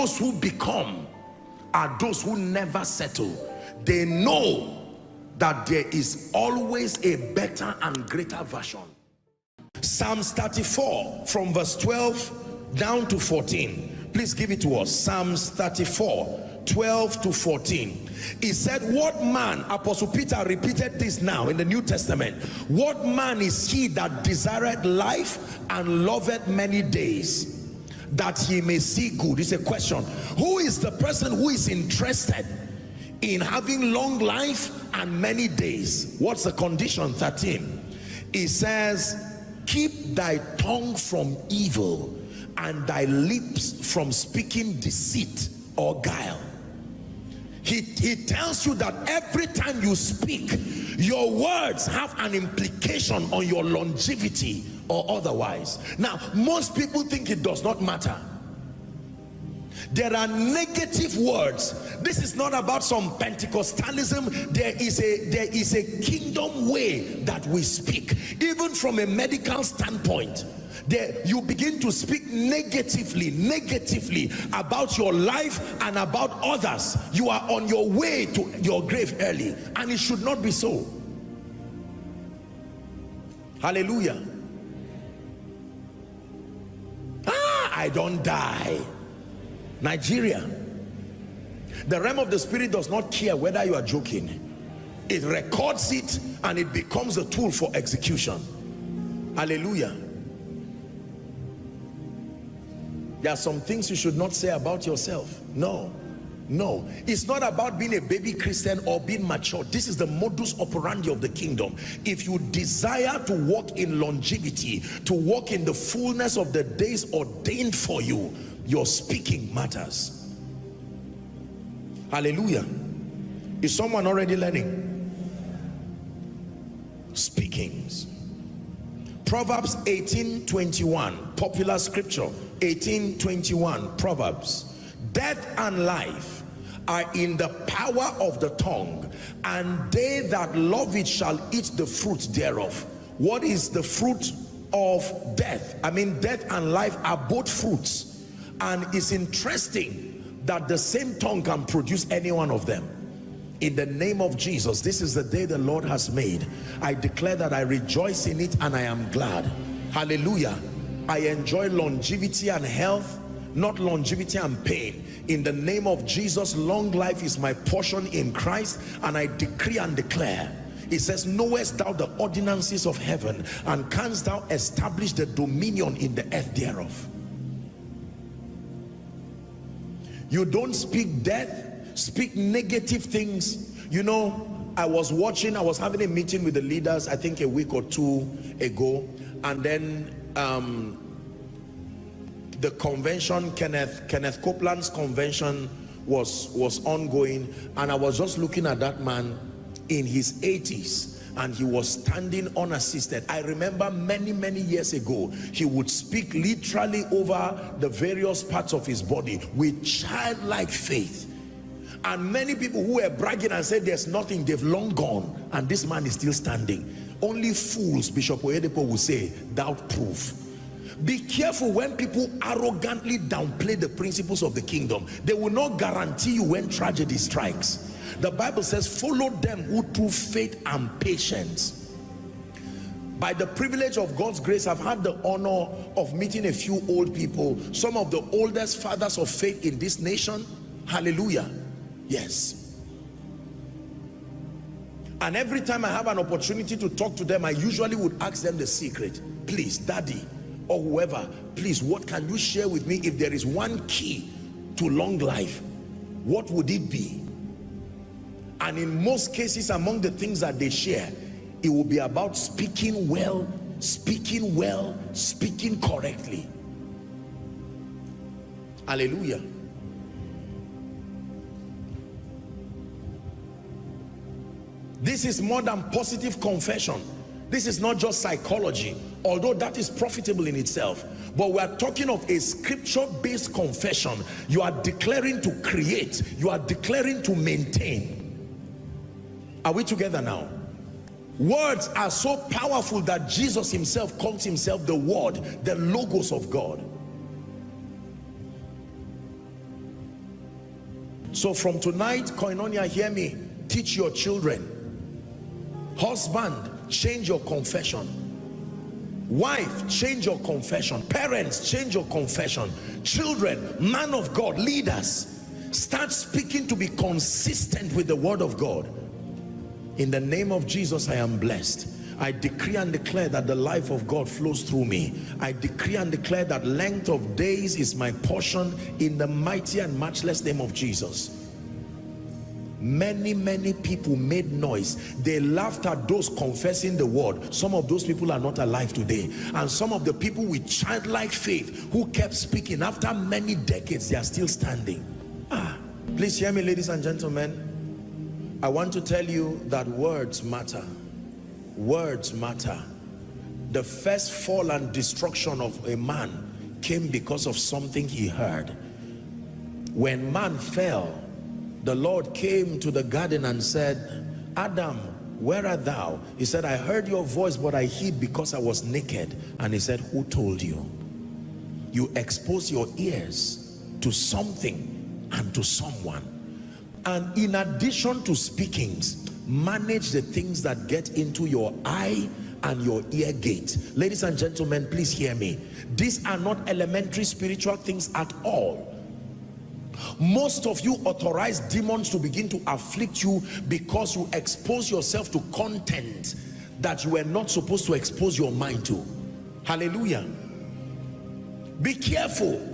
those who become are those who never settle. They know that there is always a better and greater version. Psalms 34 from verse 12 down to 14. Please give it to us. Psalms 34, 12 to 14. He said, what man, Apostle Peter repeated this now in the New Testament, what man is he that desireth life and loveth many days, that he may see good? It's a question. Who is the person who is interested in having long life and many days? What's the condition? 13. He says, keep thy tongue from evil and thy lips from speaking deceit or guile. He tells you that every time you speak, your words have an implication on your longevity or otherwise. Now, most people think it does not matter. There are negative words. This is not about some Pentecostalism. There is a kingdom way that we speak. Even from a medical standpoint, you begin to speak negatively about your life and about others. You are on your way to your grave early, and it should not be so. Hallelujah. I don't die. Nigeria, the realm of the spirit does not care whether you are joking. It records it and it becomes a tool for execution. Hallelujah. There are some things you should not say about yourself. No, it's not about being a baby Christian or being mature. This is the modus operandi of the kingdom. If you desire to walk in longevity, to walk in the fullness of the days ordained for you, your speaking matters. Hallelujah. Is someone already learning? Speakings. Proverbs 18:21, popular scripture. 18:21, Proverbs. Death and life are in the power of the tongue, and they that love it shall eat the fruit thereof. What is the fruit of death? I mean, death and life are both fruits. And it's interesting that the same tongue can produce any one of them. In the name of Jesus, this is the day the Lord has made. I declare that I rejoice in it and I am glad. Hallelujah. I enjoy longevity and health, not longevity and pain. In the name of Jesus, long life is my portion in Christ, and I decree and declare. It says, knowest thou the ordinances of heaven, and canst thou establish the dominion in the earth thereof. You don't speak death, speak negative things. You know, I was having a meeting with the leaders, I think a week or two ago, and then the convention, Kenneth Copeland's convention was ongoing, and I was just looking at that man in his 80s, and he was standing unassisted. I remember many years ago, he would speak literally over the various parts of his body with childlike faith. And many people who were bragging and said there's nothing, they've long gone, and this man is still standing. Only fools, Bishop Oyedepo will say, doubt proof. Be careful when people arrogantly downplay the principles of the kingdom. They will not guarantee you when tragedy strikes. The Bible says, follow them who through faith and patience. By the privilege of God's grace, I've had the honor of meeting a few old people, some of the oldest fathers of faith in this nation. Hallelujah. Yes. And every time I have an opportunity to talk to them, I usually would ask them the secret. Please, daddy or whoever, please, what can you share with me? If there is one key to long life, what would it be? And in most cases, among the things that they share, it will be about speaking well, speaking correctly. Hallelujah. This is more than positive confession. This is not just psychology, although that is profitable in itself. But we are talking of a scripture-based confession. You are declaring to create. You are declaring to maintain. Are we together now? Words are so powerful that Jesus himself calls himself the Word, the Logos of God. So from tonight, Koinonia, hear me, teach your children. Husband, change your confession. Wife, change your confession. Parents, change your confession. Children, man of God, leaders, start speaking to be consistent with the word of God. In the name of Jesus, I am blessed. I decree and declare that the life of God flows through me. I decree and declare that length of days is my portion in the mighty and matchless name of Jesus. Many people made noise. They laughed at those confessing the word. Some of those people are not alive today. And some of the people with childlike faith who kept speaking, after many decades, they are still standing. Please hear me, ladies and gentlemen. I want to tell you that words matter. Words matter. The first fall and destruction of a man came because of something he heard. When man fell, the Lord came to the garden and said, Adam, where art thou? He said, I heard your voice, but I hid because I was naked. And he said, who told you? You expose your ears to something and to someone. And in addition to speakings, manage the things that get into your eye and your ear gate. Ladies and gentlemen, please hear me. These are not elementary spiritual things at all. Most of you authorize demons to begin to afflict you because you expose yourself to content that you were not supposed to expose your mind to. Hallelujah. Be careful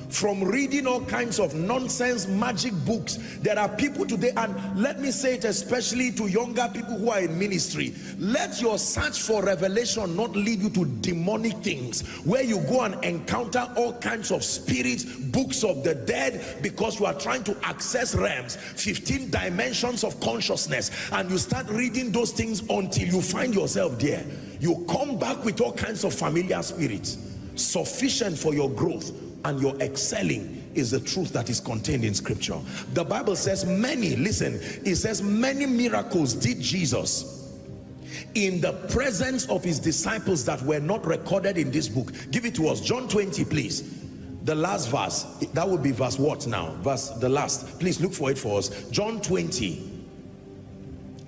from reading all kinds of nonsense magic books. There are people today, and let me say it especially to younger people who are in ministry, let your search for revelation not lead you to demonic things where you go and encounter all kinds of spirits, books of the dead, because you are trying to access realms, 15 dimensions of consciousness, and you start reading those things until you find yourself there. You come back with all kinds of familiar spirits. Sufficient for your growth and your excelling is the truth that is contained in scripture. The Bible says many, listen, it says many miracles did Jesus in the presence of his disciples that were not recorded in this book. Give it to us. John 20, please. The last verse, that would be verse what now? Verse, the last. Please look for it for us. John 20,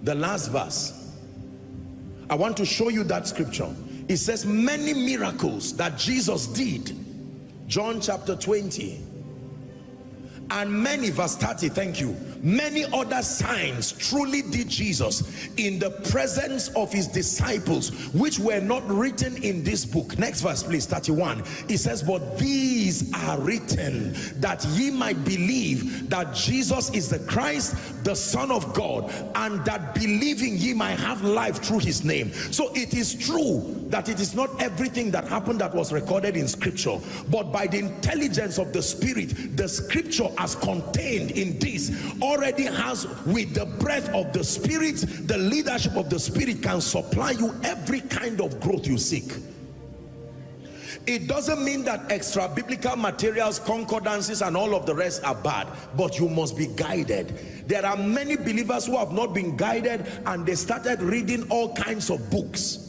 the last verse. I want to show you that scripture. It says many miracles that Jesus did. John chapter 20, and many, verse 30, thank you, many other signs truly did Jesus in the presence of his disciples, which were not written in this book. Next verse please, 31. It says, but these are written that ye might believe that Jesus is the Christ, the Son of God, and that believing ye might have life through his name. So it is true that it is not everything that happened that was recorded in scripture, but by the intelligence of the Spirit, the scripture as contained in this already has, with the breath of the Spirit, the leadership of the Spirit can supply you every kind of growth you seek. It doesn't mean that extra biblical materials, concordances and all of the rest are bad, but you must be guided. There are many believers who have not been guided, and they started reading all kinds of books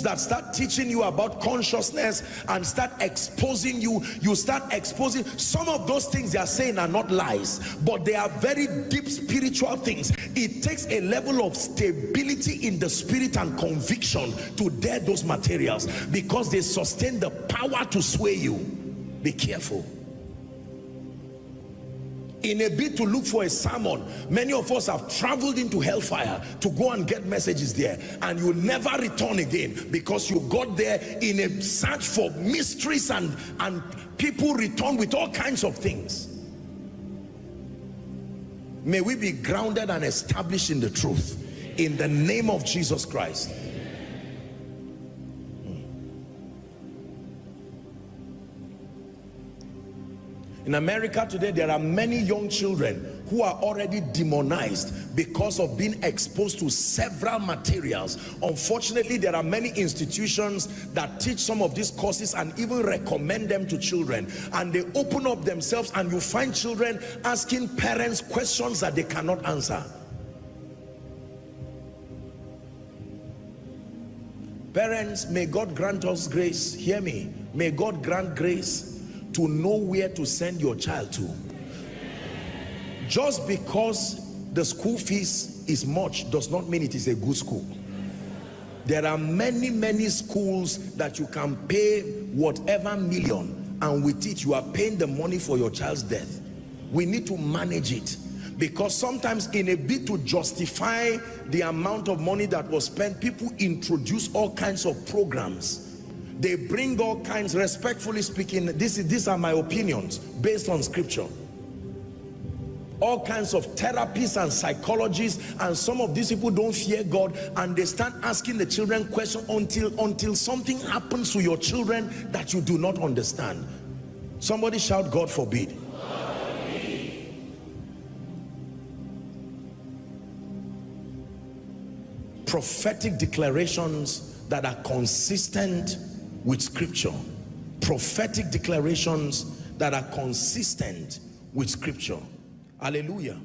that start teaching you about consciousness and start exposing you. You start exposing some of those things they are saying are not lies, but they are very deep spiritual things. It takes a level of stability in the spirit and conviction to dare those materials, because they sustain the power to sway you. Be careful. In a bid to look for a sermon, many of us have traveled into hellfire to go and get messages there, and you never return again because you got there in a search for mysteries, and people return with all kinds of things. May we be grounded and established in the truth in the name of Jesus Christ. In America today, there are many young children who are already demonized because of being exposed to several materials. Unfortunately, there are many institutions that teach some of these courses and even recommend them to children, and they open up themselves, and you find children asking parents questions that they cannot answer. Parents, may God grant us grace. Hear me. May God grant grace to know where to send your child to. Just because the school fees is much does not mean it is a good school. There are many schools that you can pay whatever million, and with it you are paying the money for your child's death. We need to manage it, because sometimes in a bid to justify the amount of money that was spent, people introduce all kinds of programs. They bring all kinds, respectfully speaking, these are my opinions based on scripture. All kinds of therapies and psychologists, and some of these people don't fear God, and they start asking the children questions until something happens to your children that you do not understand. Somebody shout, God forbid. Prophetic declarations that are consistent with scripture. Prophetic declarations that are consistent with scripture. Hallelujah.